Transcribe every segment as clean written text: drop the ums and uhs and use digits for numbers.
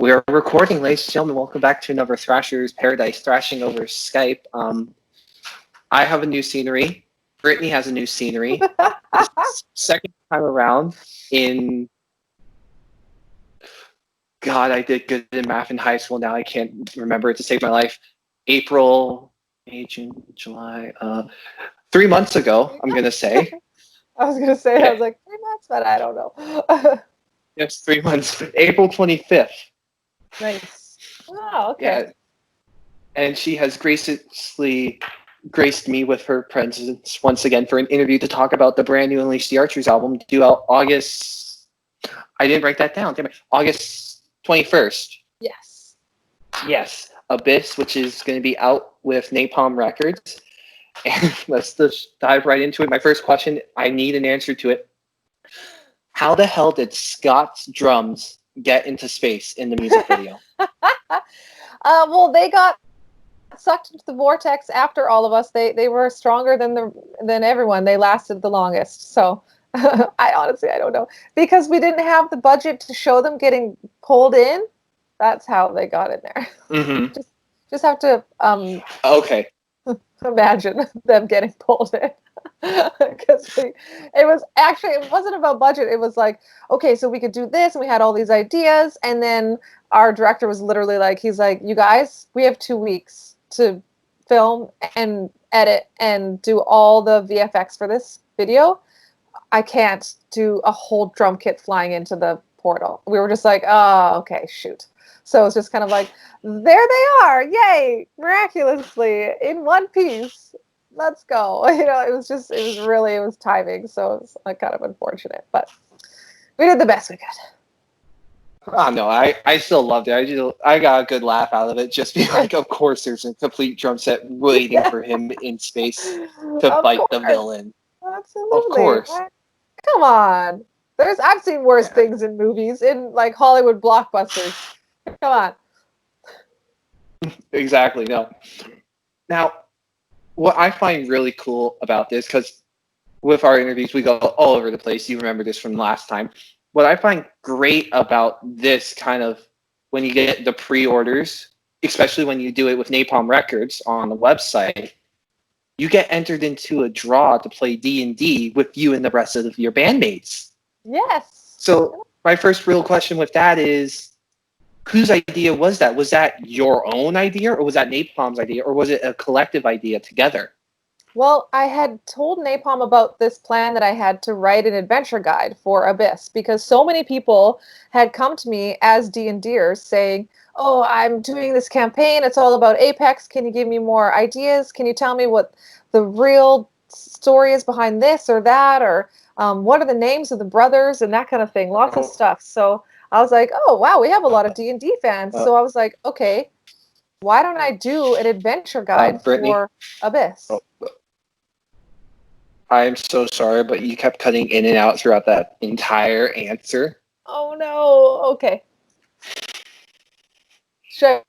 We are recording, ladies and gentlemen. Welcome back to another Thrashers Paradise, thrashing over Skype. I have a new scenery. Brittany has a new scenery. Second time around in... God, I did good in math in high school. Now I can't remember it to save my life. April, May, June, July. 3 months ago, I'm going to say. I was going to say, Yeah. I was like, 3 months, but I don't know. Yes, 3 months. April 25th. Nice. Oh, okay. Yeah. And she has graciously graced me with her presence once again for an interview to talk about the brand new Unleash the Archers album due out August. I didn't write that down. Damn it. August 21st. Yes. Yes. Abyss, which is going to be out with Napalm Records. And let's just dive right into it. My first question, I need an answer to it. How the hell did Scott's drums get into space in the music video? Well, they got sucked into the vortex after all of us. They were stronger than everyone. They lasted the longest. So I don't know, because we didn't have the budget to show them getting pulled in. That's how they got in there. Mm-hmm. Just have to Okay. imagine them getting pulled in. Because it wasn't about budget. It was like, okay, so we could do this, and we had all these ideas, and then our director was literally like, he's like, you guys, we have 2 weeks to film and edit and do all the VFX for this video. I can't do a whole drum kit flying into the portal. We were just like, oh, okay, shoot. So it's just kind of like, there they are, yay, miraculously in one piece. Let's go. It was timing, so it was like kind of unfortunate, but we did the best we could. Oh, no, I still loved it. I got a good laugh out of it. Just be like, of course, there's a complete drum set waiting for him in space to fight the villain. Absolutely. Of course. Come on. I've seen worse things in movies, in like Hollywood blockbusters. Come on. Exactly. No. Now, what I find really cool about this, because with our interviews, we go all over the place. You remember this from last time. What I find great about this kind of, when you get the pre-orders, especially when you do it with Napalm Records on the website, you get entered into a draw to play D&D with you and the rest of your bandmates. Yes. So my first real question with that is, whose idea was that? Was that your own idea, or was that Napalm's idea, or was it a collective idea together? Well, I had told Napalm about this plan that I had to write an adventure guide for Abyss, because so many people had come to me as D&Ders saying, oh, I'm doing this campaign. It's all about Apex. Can you give me more ideas? Can you tell me what the real story is behind this or that? Or what are the names of the brothers and that kind of thing? Lots of stuff. So I was like, oh, wow, we have a lot of D&D fans. So I was like, okay, why don't I do an adventure guide for Abyss? I'm so sorry, but you kept cutting in and out throughout that entire answer. Oh, no. Okay. Sure.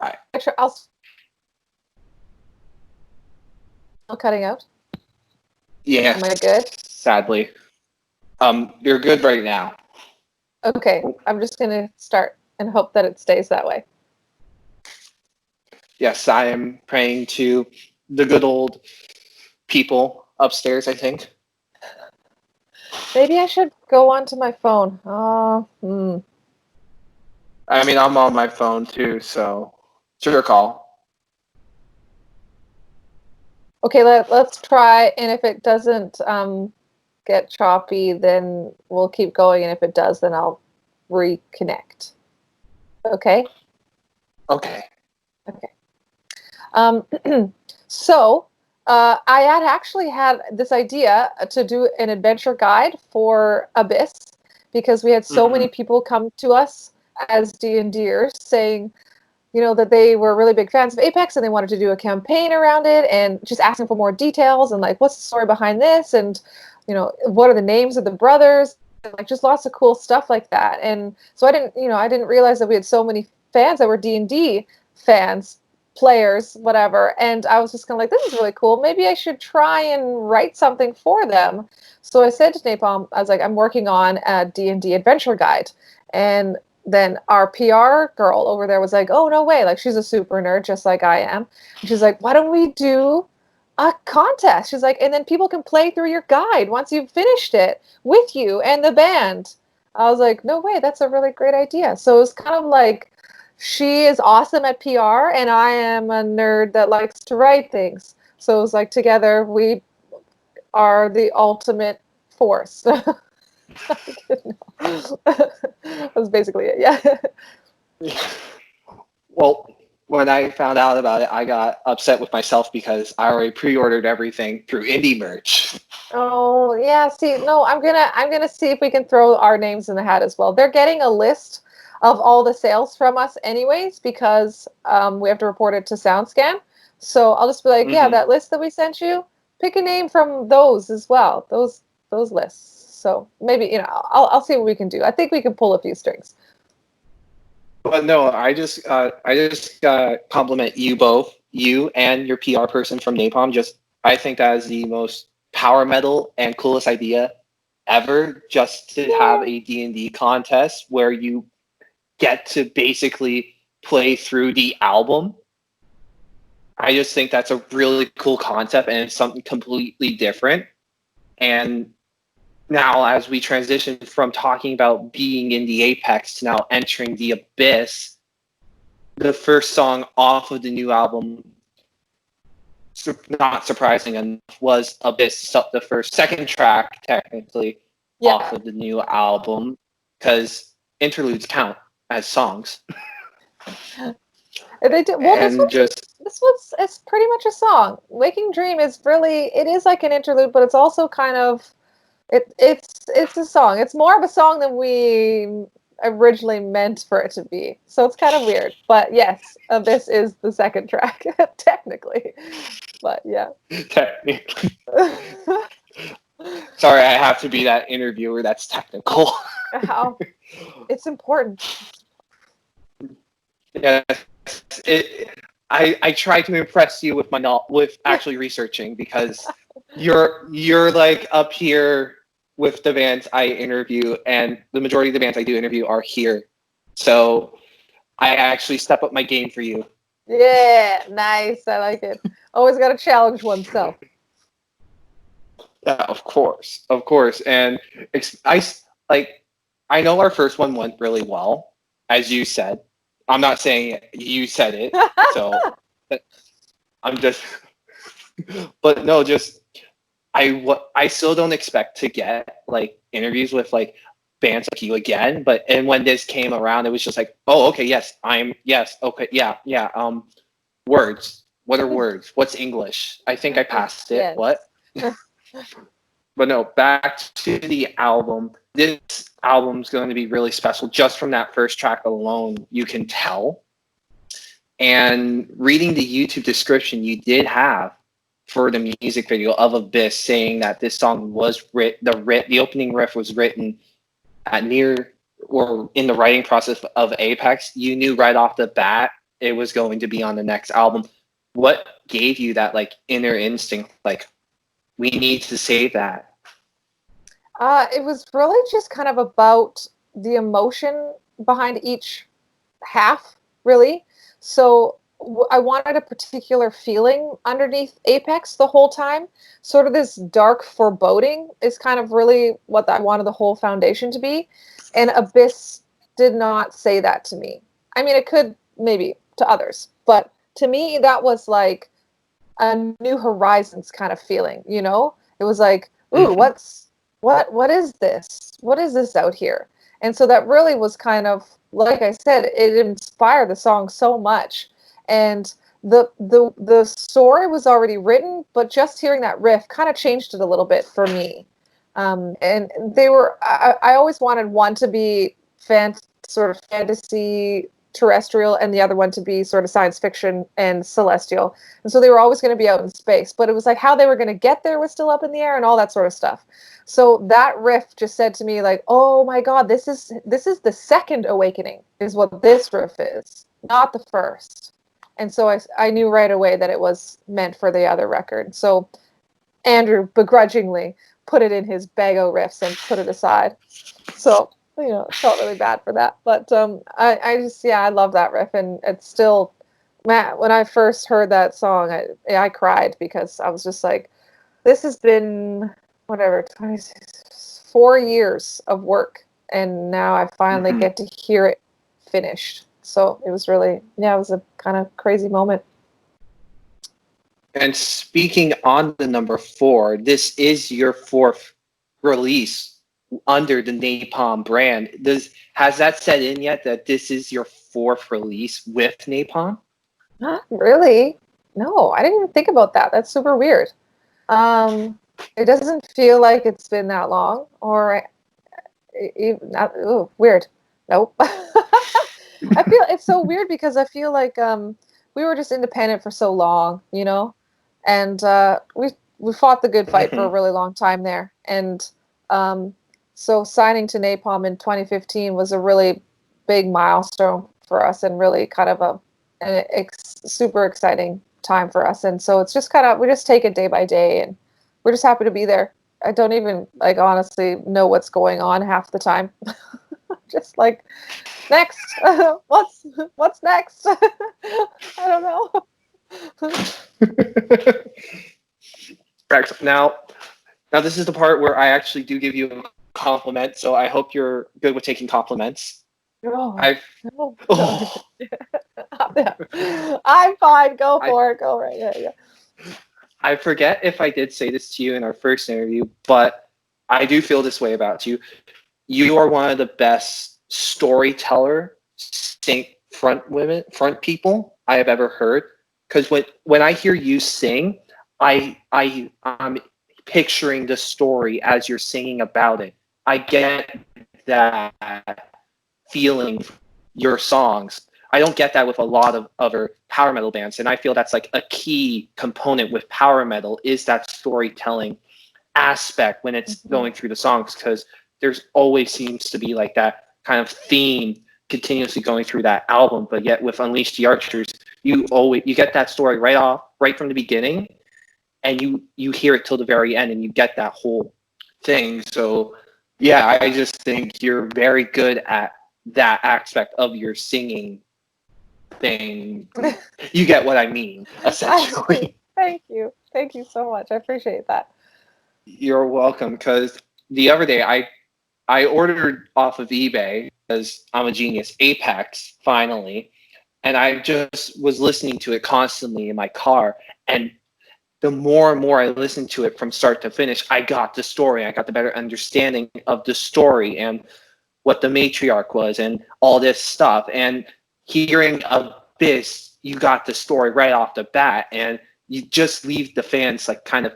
I'll still cutting out? Yeah. Am I good? Sadly. You're good right now. Okay. I'm just going to start and hope that it stays that way. Yes, I am praying to the good old people upstairs, I think. Maybe I should go onto my phone. I mean, I'm on my phone too, so it's your call. Okay, let's try, and if it doesn't get choppy, then we'll keep going, and if it does, then I'll reconnect. Okay? Okay. So, I had actually had this idea to do an adventure guide for Abyss, because we had so many people come to us as D&Ders saying, that they were really big fans of Apex and they wanted to do a campaign around it, and just asking for more details and like, what's the story behind this? And, what are the names of the brothers? And, like, just lots of cool stuff like that. And so I didn't realize that we had so many fans that were D&D fans, players, whatever. And I was just kind of like, this is really cool. Maybe I should try and write something for them. So I said to Napalm, I was like, I'm working on a D&D adventure guide. And then our PR girl over there was like, oh, no way. Like, she's a super nerd, just like I am. And she's like, why don't we do a contest? She's like, and then people can play through your guide once you've finished it with you and the band. I was like, no way. That's a really great idea. So it was kind of like, she is awesome at PR, and I am a nerd that likes to write things. So it was like, together we are the ultimate force. That was basically it. Yeah. Well, when I found out about it, I got upset with myself because I already pre-ordered everything through indie merch. Oh yeah. See, no, I'm gonna see if we can throw our names in the hat as well. They're getting a list of all the sales from us anyways because we have to report it to SoundScan. So I'll just be like, yeah, that list that we sent you, pick a name from those as well. Those lists. So maybe I'll see what we can do. I think we can pull a few strings. But no, I just compliment you both, you and your PR person from Napalm. Just I think that is the most power metal and coolest idea ever. Just to have a D&D contest where you get to basically play through the album. I just think that's a really cool concept, and it's something completely different. And now, as we transition from talking about being in the apex to now entering the abyss, the first song off of the new album, not surprising enough, was Abyss, the second track, technically, off of the new album, because interludes count as songs. They do. Well, and this one's it's pretty much a song. Waking Dream is really, it is like an interlude, but it's also kind of it's a song. It's more of a song than we originally meant for it to be. So it's kind of weird. But yes, Abyss is the second track, technically. But yeah. Technically. Sorry, I have to be that interviewer that's technical. How? It's important. Yeah, I try to impress you with with actually researching, because you're like up here with the bands I interview, and the majority of the bands I do interview are here. So I actually step up my game for you. Yeah, nice. I like it. Always got to challenge oneself. Yeah, of course, and I know our first one went really well, as you said. I'm not saying it. You said it, so I'm just. But no, just I still don't expect to get like interviews with like bands like you again. And when this came around, it was just like, oh, okay, okay, yeah. Words. What are words? What's English? I think I passed it. Yes. What? But no, back to the album. This album's going to be really special just from that first track alone. You can tell. And reading the YouTube description you did have for the music video of Abyss, saying that this song was the opening riff was written at near or in the writing process of Apex, you knew right off the bat it was going to be on the next album. What gave you that like inner instinct, like, we need to save that? It was really just kind of about the emotion behind each half, really. So I wanted a particular feeling underneath Apex the whole time. Sort of this dark foreboding is kind of really what I wanted the whole foundation to be. And Abyss did not say that to me. I mean, it could maybe to others, but to me, that was like a New Horizons kind of feeling, you know? It was like, ooh, what is this? What is this out here? And so that really was kind of, like I said, it inspired the song so much. And the story was already written, but just hearing that riff kind of changed it a little bit for me. And they were, I always wanted one to be sort of fantasy terrestrial, and the other one to be sort of science fiction and celestial. And so they were always going to be out in space, but it was like how they were going to get there was still up in the air and all that sort of stuff. So that riff just said to me, like, oh my God, this is the second awakening is what this riff is, not the first. And so I knew right away that it was meant for the other record. So Andrew begrudgingly put it in his bag of riffs and put it aside. So felt really bad for that. But I just, yeah, I love that riff, and it's still, Matt. When I first heard that song, I cried because I was just like, this has been whatever 4 years of work, and now I finally Mhm. get to hear it finished. So it was really, yeah, it was a kind of crazy moment. And speaking on the number 4, this is your 4th release under the Napalm brand. Has that set in yet that this is your 4th release with Napalm? Not really. No, I didn't even think about that. That's super weird. Um, it doesn't feel like it's been that long, or even not. Ooh, weird. Nope. I feel it's so weird because I feel like we were just independent for so long, and we fought the good fight for a Mhm. really long time there, and um, so signing to Napalm in 2015 was a really big milestone for us, and really kind of super exciting time for us. And so it's just kind of, we just take it day by day, and we're just happy to be there. I don't even like honestly know what's going on half the time. Just like, next, what's next? I don't know. Excellent. Now this is the part where I actually do give you a compliment, so I hope you're good with taking compliments. No, I've no, no. oh, I'm fine. Go I for it. Go right. Yeah, yeah. I forget if I did say this to you in our first interview, but I do feel this way about you. You are one of the best storyteller front people I have ever heard. Because when I hear you sing, I'm picturing the story as you're singing about it. I get that feeling from your songs. I don't get that with a lot of other power metal bands, and I feel that's like a key component with power metal is that storytelling aspect when it's Mhm. going through the songs, because there's always seems to be like that kind of theme continuously going through that album. But yet with Unleash the Archers, you get that story right from the beginning, and you hear it till the very end, and you get that whole thing. So yeah, I just think you're very good at that aspect of your singing thing. You get what I mean, I do. essentially. Thank you so much. I appreciate that. You're welcome. Because the other day I ordered off of eBay because I'm a genius. Apex finally, and I just was listening to it constantly in my car. And the more and more I listened to it from start to finish, I got the story. I got the better understanding of the story and what the matriarch was and all this stuff. And hearing Abyss, you got the story right off the bat, and you just leave the fans like kind of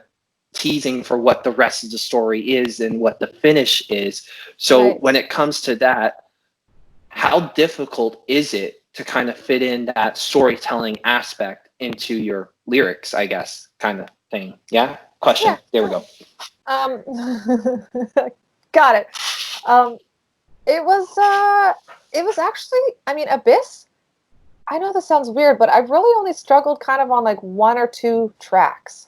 teasing for what the rest of the story is and what the finish is. So Right. when it comes to that, how difficult is it to kind of fit in that storytelling aspect into your lyrics, I guess, kind of thing? Yeah? Yeah. Question. There we No. go. Um, got it. Um, it was actually, I mean, Abyss. I know this sounds weird, but I've really only struggled kind of on like one or two tracks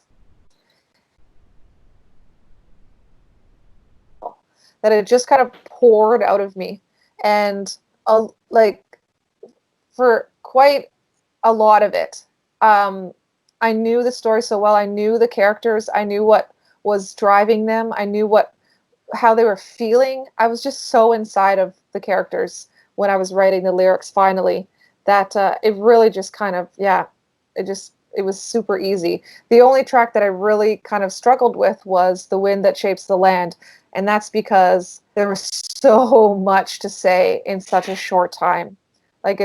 that it just kind of poured out of me, and like for quite a lot of it, um, I knew the story so well. I knew the characters. I knew what was driving them. I knew how they were feeling. I was just so inside of the characters when I was writing the lyrics finally that it really just kind of, yeah, it was super easy. The only track that I really kind of struggled with was The Wind That Shapes the Land, and that's because there was so much to say in such a short time. Like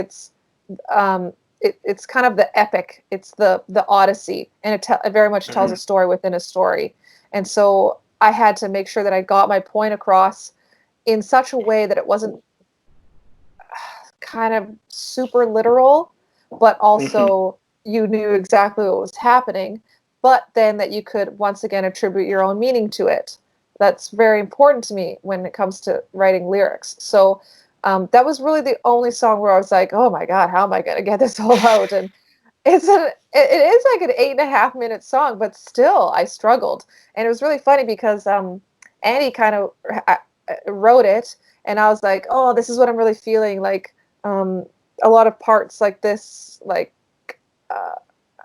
um it's kind of the epic. It's the Odyssey, and it very much tells a Mhm. story within a story. And so I had to make sure that I got my point across in such a way that it wasn't kind of super literal, but Mhm. also you knew exactly what was happening, but then that you could once again attribute your own meaning to it. That's very important to me when it comes to writing lyrics. So that was really the only song where I was like, oh my God, how am I going to get this all out? And it is like an 8.5 minute song, but still I struggled. And it was really funny because Andy kind of wrote it, and I was like, oh, this is what I'm really feeling. Like, a lot of parts like this, like, uh,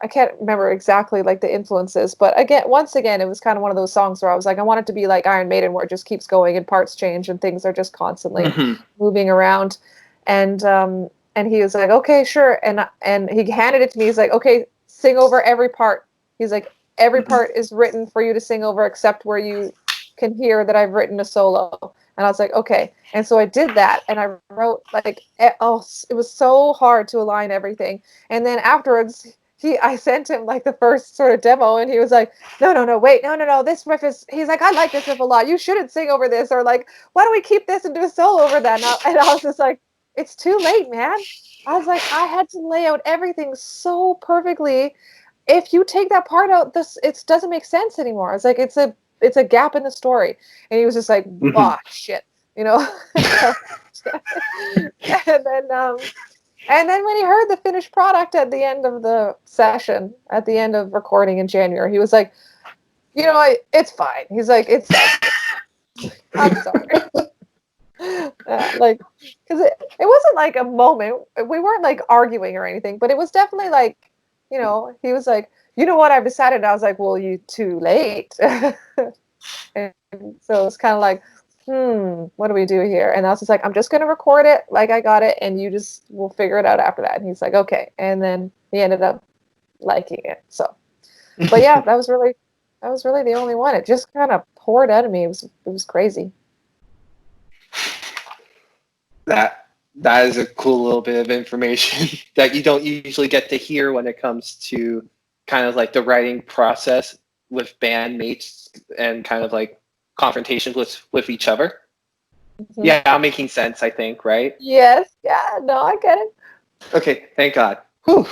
I can't remember exactly like the influences, but once again, it was kind of one of those songs where I was like, I want it to be like Iron Maiden, where it just keeps going and parts change and things are just constantly moving around. And he was like, okay, sure. And he handed it to me. He's like, okay, sing over every part. He's like, every part is written for you to sing over, except where you can hear that I've written a solo. And I was like, okay. And so I did that, and I wrote like, oh, it was so hard to align everything. And then afterwards, I sent him like the first sort of demo, and he was like, no, wait, no, this riff is. He's like, I like this riff a lot. You shouldn't sing over this, or like, why don't we keep this and do a solo over that? And I was just like, it's too late, man. I was like, I had to lay out everything so perfectly. If you take that part out, it doesn't make sense anymore. It's like it's a gap in the story. And he was just like, ah, shit, you know. And then when he heard the finished product at the end of the session, at the end of recording in January, he was like, you know, it's fine. He's like, it's fine. I'm sorry. Like, because it wasn't like a moment. We weren't like arguing or anything, but it was definitely like, you know, he was like, you know what, I've decided. And I was like, well, you too late. And so it's kind of like, what do we do here? And I was just like, I'm just going to record it like I got it, and you just will figure it out after that. And he's like, okay. And then he ended up liking it. So, but yeah, that was really the only one. It just kind of poured out of me. It was crazy. That is a cool little bit of information that you don't usually get to hear when it comes to kind of like the writing process with bandmates and kind of like confrontations with each other. Mm-hmm. Yeah, I'm making sense, I think, right? Yes. Yeah, no, I get it. Okay, thank God. Whew.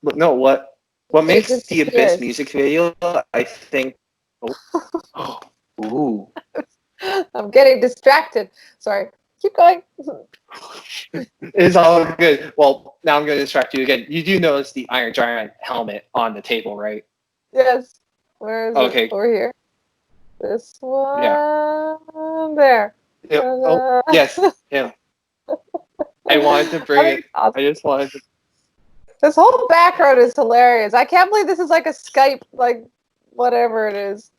No, what makes the Abyss music video, I think... Oh. Ooh. I'm getting distracted. Sorry. Keep going. It's all good. Well, now I'm going to distract you again. You do notice the Iron Giant helmet on the table, right? Yes. Where is it? Over here. This one. Yeah. There. Yep. Oh, yes. Yeah. I wanted to bring it. Awesome. I just wanted to. This whole background is hilarious. I can't believe this is like a Skype, like whatever it is.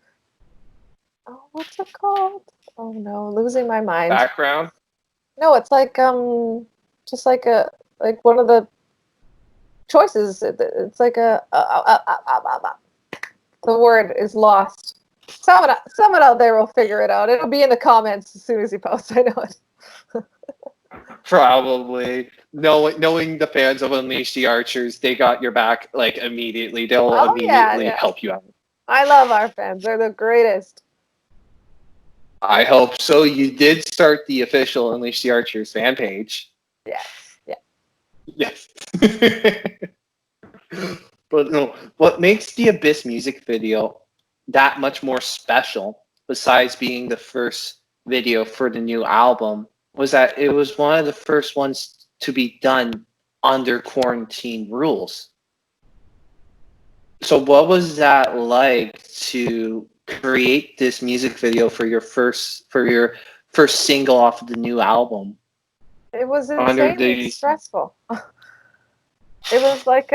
Oh, what's it called? Oh no, losing my mind. Background? No, it's like just like one of the choices. It's like the word is lost. Someone out there will figure it out. It'll be in the comments as soon as he posts. I know it. Probably. Knowing the fans of Unleash the Archers, they got your back like immediately. They'll immediately help you out. I love our fans. They're the greatest. I hope so. You did start the official Unleash the Archers fan page. Yes. Yeah. Yes. But no, what makes the Abyss music video that much more special, besides being the first video for the new album, was that it was one of the first ones to be done under quarantine rules. So what was that like to create this music video for your first single off of the new album? It was insanely stressful. It was like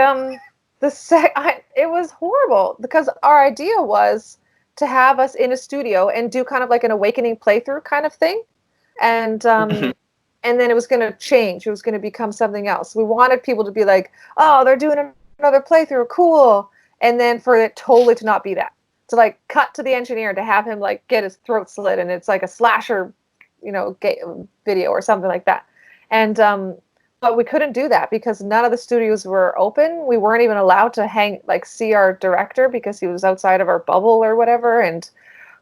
it was horrible because our idea was to have us in a studio and do kind of like an awakening playthrough kind of thing. And and then it was going to change. It was going to become something else. We wanted people to be like, oh, they're doing another playthrough. Cool. And then for it totally to not be that. To like cut to the engineer to have him like get his throat slit and it's like a slasher, video or something like that. And but we couldn't do that because none of the studios were open. We weren't even allowed to see our director because he was outside of our bubble or whatever. And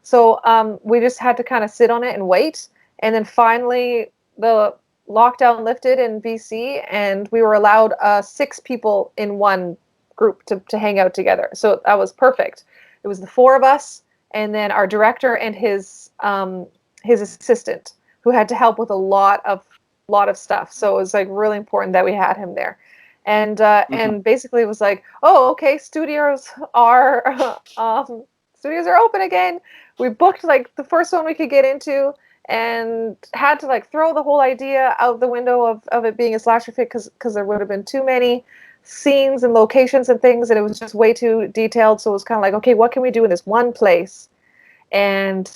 so we just had to kind of sit on it and wait. And then finally the lockdown lifted in BC and we were allowed 6 people in one group to hang out together. So that was perfect. It was the 4 of us and then our director and his assistant who had to help with a lot of stuff. So it was like really important that we had him there. And and basically it was like, oh, okay, studios are studios are open again. We booked like the first one we could get into, and had to like throw the whole idea out the window of it being a slasher fic because there would have been too many scenes and locations and things, and it was just way too detailed. So it was kind of like, okay, what can we do in this one place, and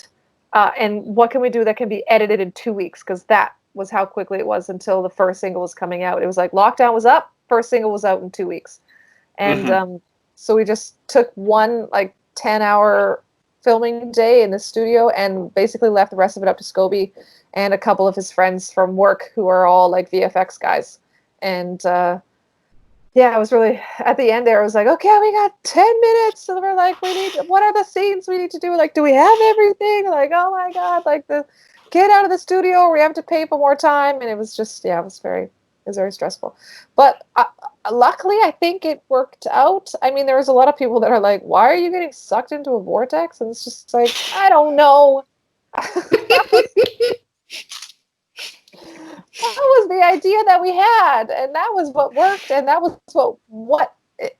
what can we do that can be edited in 2 weeks? Because that was how quickly it was until the first single was coming out. It was like lockdown was up, first single was out in 2 weeks, and so we just took one like 10-hour filming day in the studio and basically left the rest of it up to Scobie and a couple of his friends from work who are all like VFX guys. And yeah, it was really, at the end there, I was like, okay, we got 10 minutes. And we're like, what are the scenes we need to do? Like, do we have everything? Like, oh my God, like get out of the studio, or we have to pay for more time. And it was just, yeah, it was very stressful. But luckily, I think it worked out. I mean, there was a lot of people that are like, why are you getting sucked into a vortex? And it's just like, I don't know. That was the idea that we had, and that was what worked, and that was what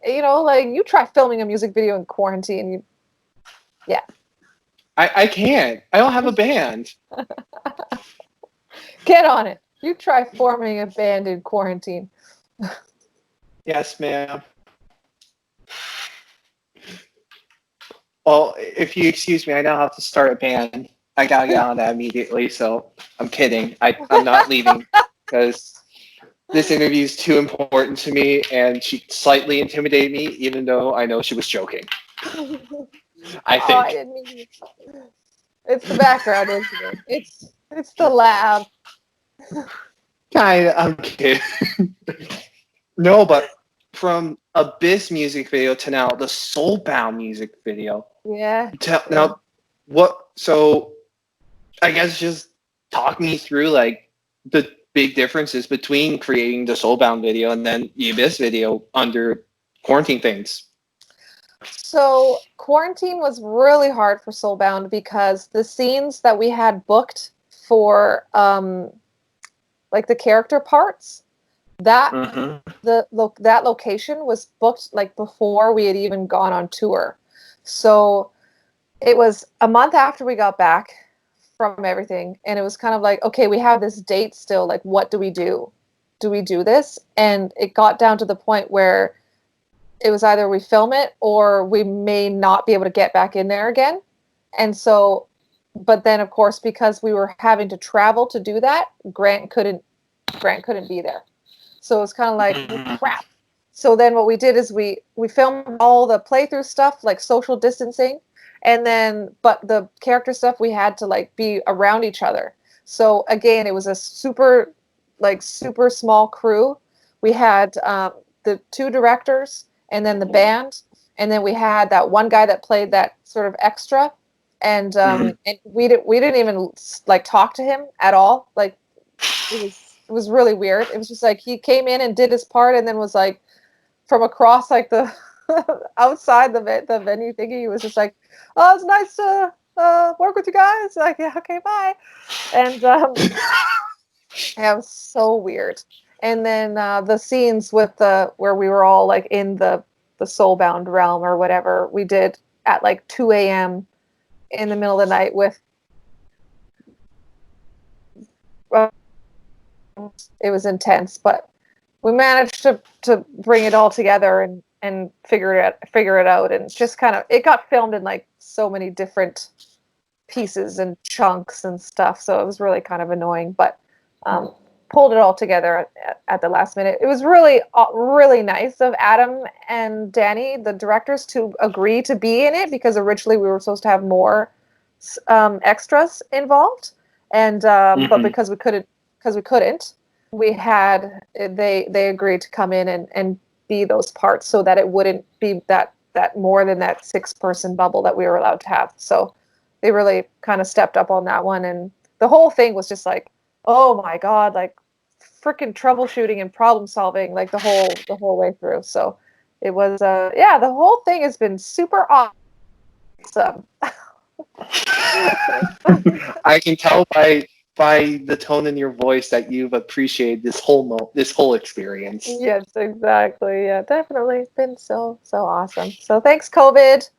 you know, like, you try filming a music video in quarantine, yeah. I can't. I don't have a band. Get on it. You try forming a band in quarantine. Yes, ma'am. Well, if you excuse me, I now have to start a band. I gotta get on that immediately, so I'm kidding. I'm not leaving because this interview is too important to me, and she slightly intimidated me, even though I know she was joking. I think. I didn't mean to. It's the background, isn't it? It's the lab. I'm kidding. No, but from Abyss music video to now the Soulbound music video. Yeah. Now, what? So, I guess just talk me through like the big differences between creating the Soulbound video and then the Abyss video under quarantine things. So quarantine was really hard for Soulbound because the scenes that we had booked for like the character parts, that that location was booked like before we had even gone on tour. So it was a month after we got back from everything, and it was kind of like, okay, we have this date still, like, what do we do? Do we do this? And it got down to the point where it was either we film it or we may not be able to get back in there again. And so, but then of course, because we were having to travel to do that, Grant couldn't be there. So it was kind of like, well, crap. So then what we did is we filmed all the playthrough stuff, like social distancing, and then, but the character stuff, we had to like be around each other. So again, it was a super small crew. We had the two directors, and then the band, and then we had that one guy that played that sort of extra, and and we didn't even like talk to him at all. Like, it was really weird. It was just like he came in and did his part, and then was like from across like the outside the venue thingy, he was just like, oh, it's nice to work with you guys. Like, yeah, okay, bye. And yeah, it was so weird. And then the scenes with where we were all like in the Soulbound realm or whatever, we did at like 2 a.m. in the middle of the night with. It was intense, but we managed to bring it all together and figure it out, and just kind of, it got filmed in like so many different pieces and chunks and stuff, so it was really kind of annoying, but pulled it all together at the last minute. It was really really nice of Adam and Danny, the directors, to agree to be in it, because originally we were supposed to have more extras involved, and but because we couldn't, we had, they agreed to come in and be those parts, so that it wouldn't be that more than that 6-person bubble that we were allowed to have. So they really kind of stepped up on that one, and the whole thing was just like, oh my God, like freaking troubleshooting and problem solving, like the whole way through. So it was yeah, the whole thing has been super awesome. I can tell by the tone in your voice that you've appreciated this whole experience. Yes, exactly. Yeah, definitely. It's been so awesome. So thanks, COVID.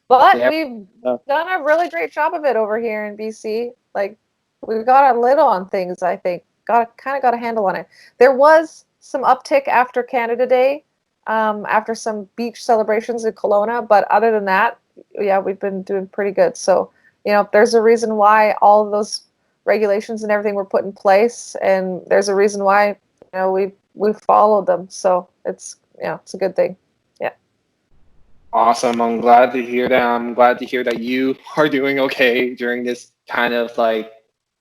But Yep. we've done a really great job of it over here in BC. Like, we've got a lid on things, I think. Kind of got a handle on it. There was some uptick after Canada Day, after some beach celebrations in Kelowna, but other than that, yeah, we've been doing pretty good. So, there's a reason why all of those regulations and everything were put in place, and there's a reason why, we've followed them. So it's a good thing. Yeah. Awesome. I'm glad to hear that. I'm glad to hear that you are doing okay during this kind of like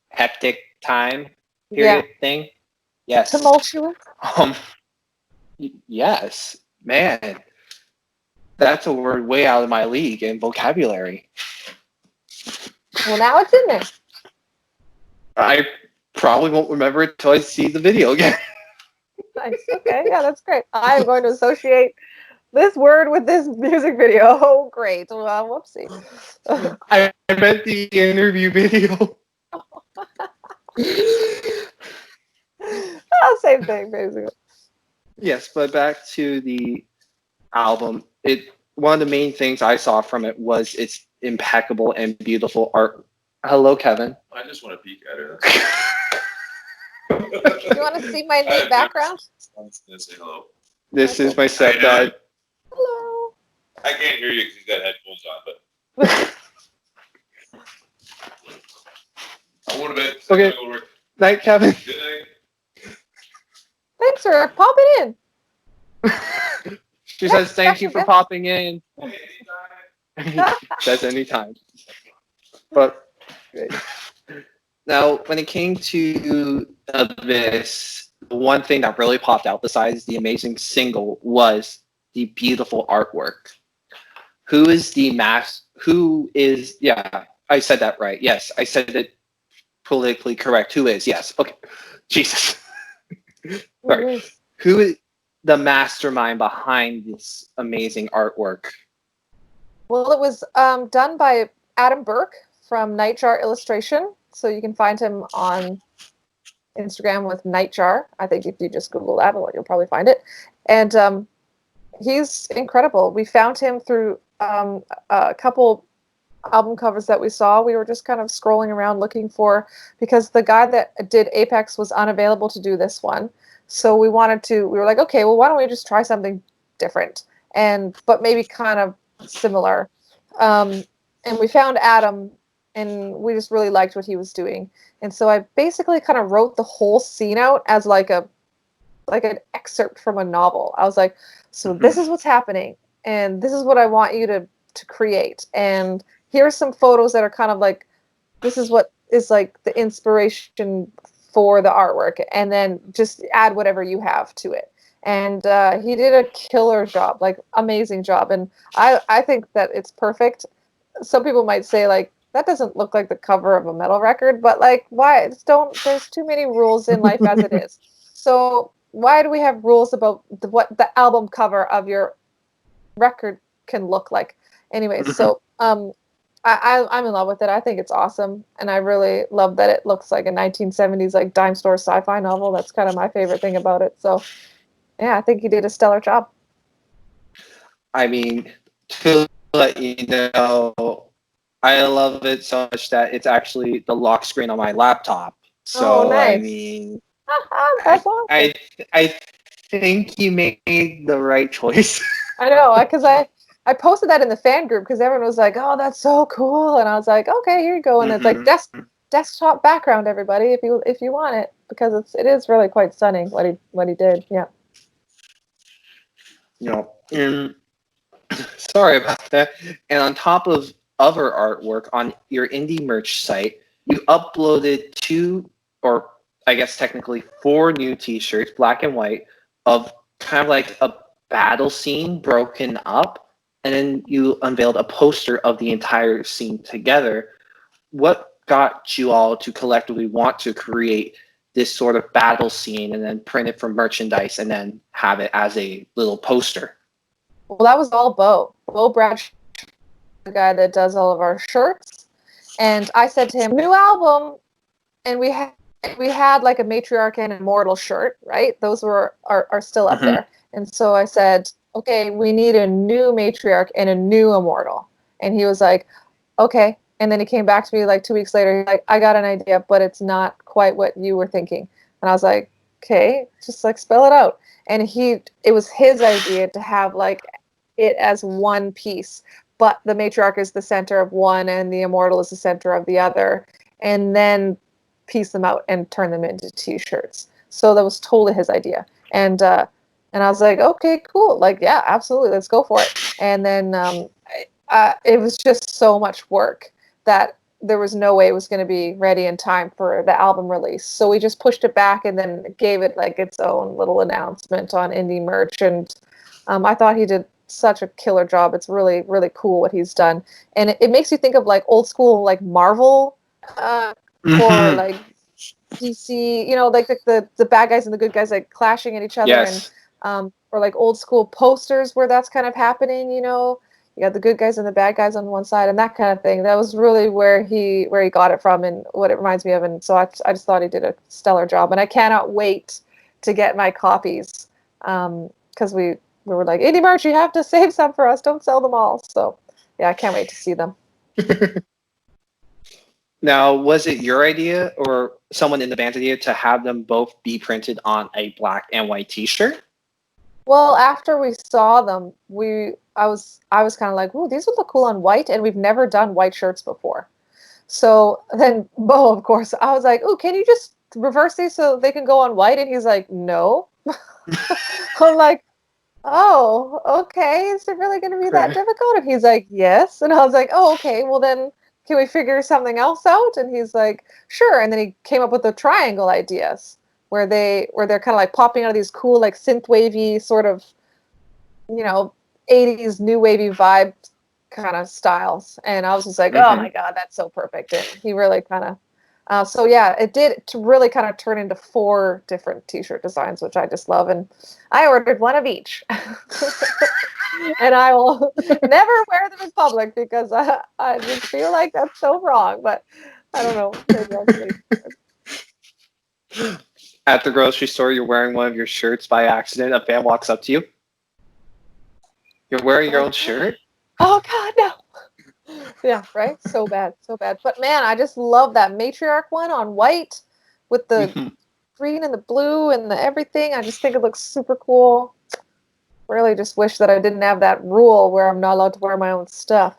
hectic time period thing. Yes. Tumultuous. Yes, man. That's a word way out of my league in vocabulary. Well, now it's in there. I probably won't remember it until I see the video again. Nice. Okay. Yeah, that's great. I am going to associate this word with this music video. Oh, great. Well, whoopsie. I meant the interview video. Same thing, basically. Yes, but back to the album. One of the main things I saw from it was its impeccable and beautiful art. Hello, Kevin. I just want to peek at her. Do you want to see my neat background? I'm just gonna say hello. This is my stepdad. Hello. I can't hear you because you got headphones on, but I want to bet. Okay. Night, Kevin. Good night. Thanks for popping in. She says thank you for popping in. Anytime. Says anytime. But now, when it came to this, the one thing that really popped out besides the amazing single was the beautiful artwork. Who is yeah, I said that right. Yes, I said it politically correct. Who is? Yes. Okay. Jesus. Sorry. Who is the mastermind behind this amazing artwork? Well, it was done by Adam Burke from Nightjar Illustration. So you can find him on Instagram with Nightjar. I think if you just Google that, you'll probably find it. And he's incredible. We found him through a couple album covers that we saw. We were just kind of scrolling around looking because the guy that did Apex was unavailable to do this one. So we were like, okay, well, why don't we just try something different but maybe kind of similar. And we found Adam, and we just really liked what he was doing. And so I basically kind of wrote the whole scene out as like an excerpt from a novel. I was like, so this is what's happening, and this is what I want you to create. And here's some photos that are kind of like, this is what is like the inspiration for the artwork, and then just add whatever you have to it. And he did a killer job, like amazing job. And I think that it's perfect. Some people might say like, that doesn't look like the cover of a metal record, but like, why? There's too many rules in life as it is. So why do we have rules about what the album cover of your record can look like? Anyway, so I'm in love with it. I think it's awesome, and I really love that it looks like a 1970s like dime store sci-fi novel. That's kind of my favorite thing about it. So yeah, I think he did a stellar job. I mean, to let you know, I love it so much that it's actually the lock screen on my laptop. So nice. I mean, that's awesome. I think you made the right choice. I know, because I posted that in the fan group because everyone was like, "Oh, that's so cool," and I was like, "Okay, here you go." And it's like desktop background, everybody, if you want it, because it is really quite stunning what he did. Yeah. Sorry about that. And on top of other artwork on your indie merch site, you uploaded 2, or I guess technically 4 new T-shirts, black and white, of kind of like a battle scene broken up, and then you unveiled a poster of the entire scene together. What got you all to collectively want to create this sort of battle scene and then print it for merchandise and then have it as a little poster? Well, that was all Bo. Bo Bradshaw, the guy that does all of our shirts. And I said to him, new album. And we had like a Matriarch and Immortal shirt, right? Those are still up there. And so I said, okay, we need a new matriarch and a new immortal. And he was like, okay. And then he came back to me like 2 weeks later. He's like, I got an idea, but it's not quite what you were thinking. And I was like, okay, just like spell it out. And it was his idea to have like it as one piece, but the matriarch is the center of one and the immortal is the center of the other. And then piece them out and turn them into t-shirts. So that was totally his idea. And I was like, okay, cool. Like, yeah, absolutely. Let's go for it. And then it was just so much work that there was no way it was going to be ready in time for the album release. So we just pushed it back and then gave it like its own little announcement on indie merch. And I thought he did such a killer job. It's really, really cool what he's done. And it makes you think of like old school, like Marvel or like DC, like the bad guys and the good guys like clashing at each other. Yes. And or like old school posters where that's kind of happening, you got the good guys and the bad guys on one side and that kind of thing. That was really where he got it from and what it reminds me of. And so I just thought he did a stellar job. And I cannot wait to get my copies because we were like, indie merch, you have to save some for us. Don't sell them all. So yeah, I can't wait to see them. Now, was it your idea or someone in the band's idea to have them both be printed on a black and white T-shirt? Well, after we saw them, I was kind of like, "Ooh, these would look cool on white," and we've never done white shirts before. So then, Bo, of course, I was like, "Ooh, can you just reverse these so they can go on white?" And he's like, "No." I'm like, "Oh, okay. Is it really going to be that difficult?" And he's like, "Yes." And I was like, "Oh, okay. Well, then can we figure something else out?" And he's like, "Sure." And then he came up with the triangle ideas where they're kind of like popping out of these cool like synth wavy sort of 80s new wavy vibe kind of styles. And I was just like, oh my god, that's so perfect. And he really kind of so yeah, it did to really kind of turn into 4 different t-shirt designs, which I just love. And I ordered one of each. And I will never wear them in public because I just feel like that's so wrong. But I don't know. Maybe I'll see. At the grocery store, you're wearing one of your shirts by accident. A fan walks up to you. You're wearing your own shirt? Oh, God, no. Yeah, right? So bad, so bad. But, man, I just love that matriarch one on white with the green and the blue and the everything. I just think it looks super cool. Really just wish that I didn't have that rule where I'm not allowed to wear my own stuff.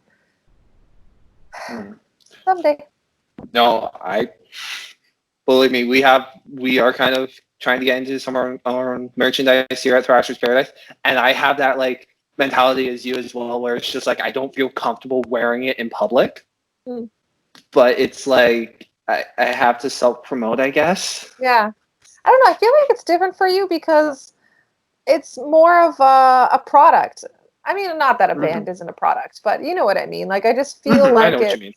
Someday. No, believe me, we are kind of trying to get into some of our own merchandise here at Thrashers Paradise, and I have that like mentality as you as well, where it's just like I don't feel comfortable wearing it in public, but it's like I have to self-promote, I guess. Yeah, I don't know. I feel like it's different for you because it's more of a product. I mean, not that a band isn't a product, but you know what I mean. Like I just feel like I know what you mean.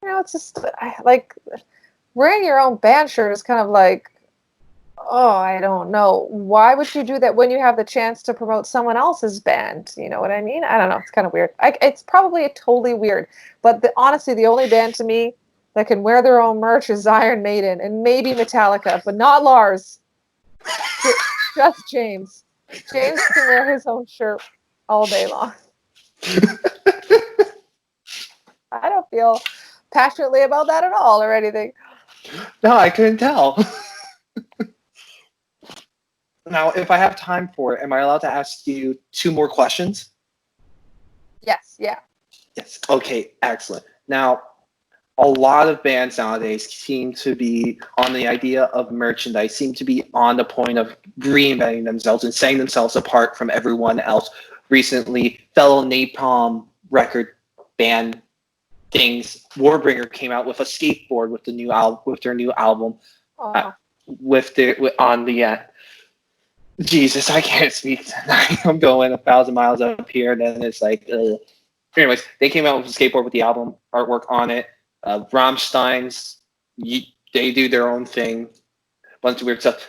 It's just like wearing your own band shirt is kind of like, oh, I don't know. Why would you do that when you have the chance to promote someone else's band? You know what I mean? I don't know. It's kind of weird. It's probably totally weird. But honestly, the only band to me that can wear their own merch is Iron Maiden and maybe Metallica, but not Lars. Just James. James can wear his own shirt all day long. I don't feel passionately about that at all or anything. No, I couldn't tell. Now, if I have time for it, am I allowed to ask you 2 more questions? Yes, yeah. Yes. Okay, excellent. Now, a lot of bands nowadays seem to be on the idea of merchandise, seem to be on the point of reinventing themselves and setting themselves apart from everyone else. Recently, fellow Napalm record band things, Warbringer came out with a skateboard with the new with their new album, on the Jesus, I can't speak tonight. I'm going 1,000 miles up here, and then it's like, anyways, they came out with a skateboard with the album artwork on it. Rammstein's, they do their own thing, bunch of weird stuff.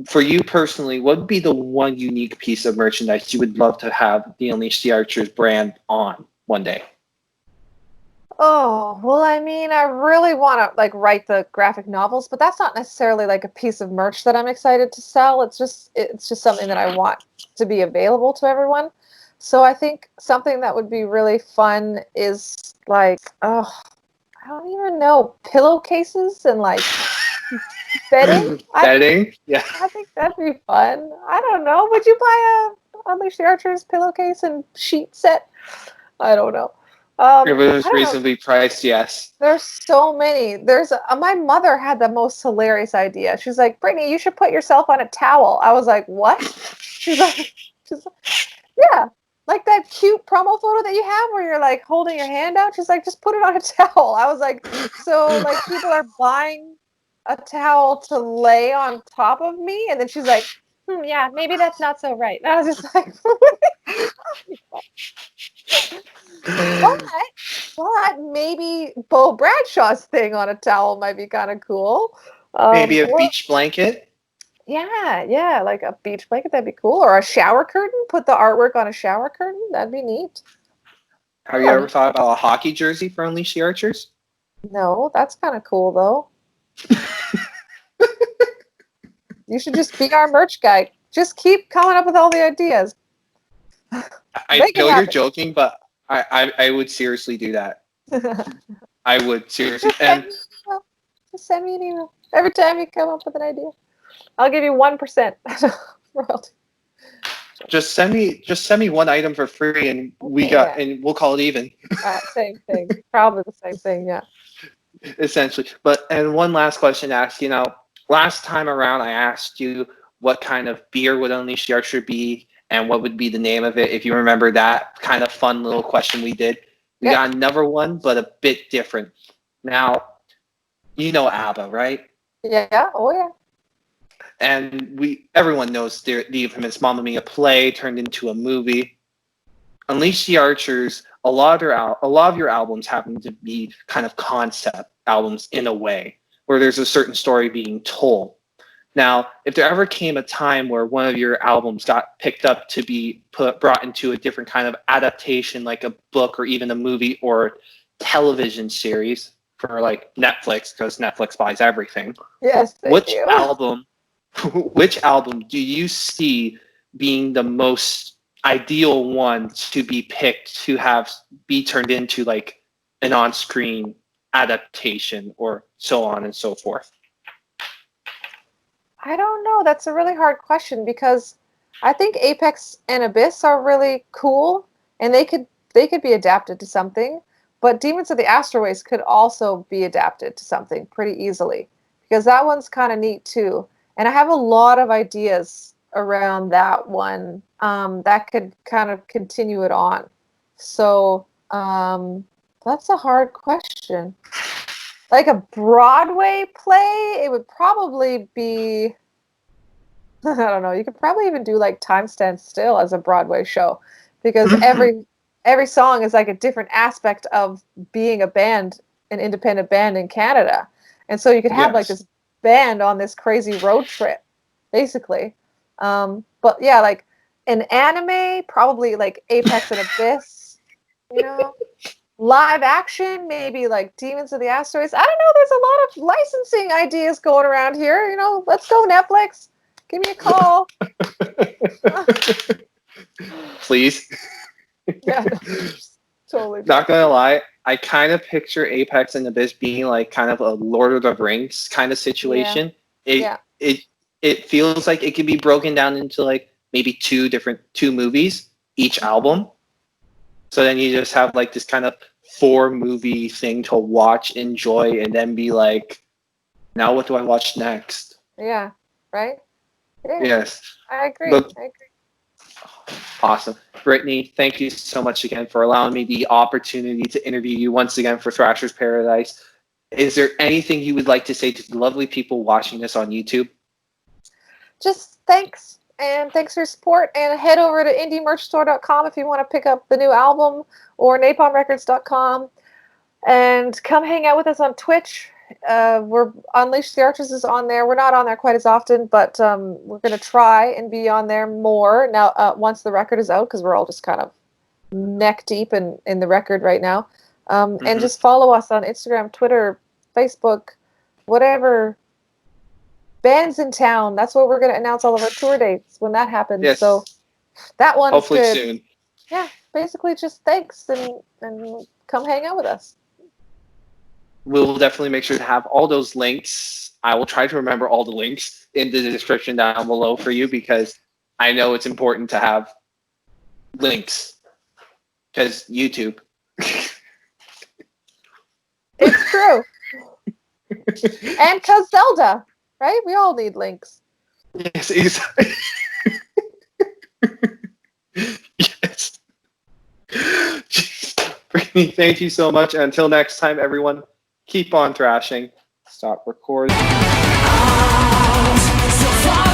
For you personally, what would be the one unique piece of merchandise you would love to have the Unleash the Archers brand on one day? Oh, well, I mean, I really want to like write the graphic novels, but that's not necessarily like a piece of merch that I'm excited to sell. It's just something that I want to be available to everyone. So I think something that would be really fun is like, oh, I don't even know, pillowcases and like bedding. Bedding? Yeah. I think that'd be fun. I don't know. Would you buy a Unleash the Archers pillowcase and sheet set? I don't know. If it was I don't know. reasonably priced, yes. There's so many. My mother had the most hilarious idea. She's like, Brittany, you should put yourself on a towel. I was like, what? She's like, yeah, like that cute promo photo that you have where you're like holding your hand out. She's like, just put it on a towel. I was like, so like people are buying a towel to lay on top of me, and then she's like, yeah, maybe that's not so right. And I was just like, but maybe Bo Bradshaw's thing on a towel might be kind of cool. Maybe a Or, beach blanket. yeah, like a beach blanket, that'd be cool. Or a shower curtain. Put the artwork on a shower curtain. That'd be neat. Have you ever thought about a hockey jersey for Unleash the Archers? No, that's kind of cool though. You should just be our merch guy. Just keep coming up with all the ideas. I Make it know you're happen. joking, but I would seriously do that. I would seriously. Just send me an email every time you come up with an idea. I'll give you 1% royalty. Just send me one item for free, and and we'll call it even. Same thing. Probably the same thing. Yeah. Essentially. And one last question to ask. Last time around, I asked you what kind of beer would Unleash the Archer be, and what would be the name of it. If you remember that kind of fun little question we did, we got another one, but a bit different. Now, you know ABBA, right? Yeah. Oh yeah. And everyone knows the infamous Mamma Mia play turned into a movie. Unleash the Archers, a lot of your albums happen to be kind of concept albums in a way, where there's a certain story being told. Now, if there ever came a time where one of your albums got picked up to be brought into a different kind of adaptation, like a book or even a movie or television series for like Netflix, because Netflix buys everything. Yes. Which album do you see being the most ideal one to be picked to be turned into like an on-screen adaptation or so on and so forth? I don't know. That's a really hard question because I think Apex and Abyss are really cool and they could be adapted to something, but Demons of the Asteroids could also be adapted to something pretty easily because that one's kind of neat too. And I have a lot of ideas around that one that could kind of continue it on. So that's a hard question. Like a Broadway play, it would probably be, I don't know, you could probably even do like Time Stands Still as a Broadway show because every song is like a different aspect of being a band, an independent band in Canada. And so you could have like this band on this crazy road trip, basically. But yeah, like an anime, probably like Apex and Abyss, live action, maybe like Demons of the Asteroids. I don't know. There's a lot of licensing ideas going around here. Let's go Netflix. Give me a call. Please. Yeah, no, totally. Not gonna lie, I kind of picture Apex and Abyss being like kind of a Lord of the Rings kind of situation. It feels like it could be broken down into like maybe two movies each album. So then you just have like this kind of 4-movie thing to watch, enjoy, and then be like, now what do I watch next? Yeah, right? Yeah. Yes. I agree. Awesome. Brittany, thank you so much again for allowing me the opportunity to interview you once again for Thrashers Paradise. Is there anything you would like to say to the lovely people watching this on YouTube? Just thanks. And thanks for your support. And head over to indiemerchstore.com if you want to pick up the new album or napalmrecords.com. And come hang out with us on Twitch. We're Unleash the Archers is on there. We're not on there quite as often, but we're going to try and be on there more now once the record is out because we're all just kind of neck deep in the record right now. And just follow us on Instagram, Twitter, Facebook, whatever. Bands in town. That's where we're going to announce all of our tour dates when that happens. Yes. So that one's hopefully good. soon. Yeah, basically just thanks and come hang out with us. We'll definitely make sure to have all those links. I will try to remember all the links in the description down below for you because I know it's important to have links because YouTube. It's true. And cause Zelda, right? We all need links. Yes, exactly. Yes. Jeez. Brittany, thank you so much. And until next time, everyone, keep on thrashing. Stop recording. So far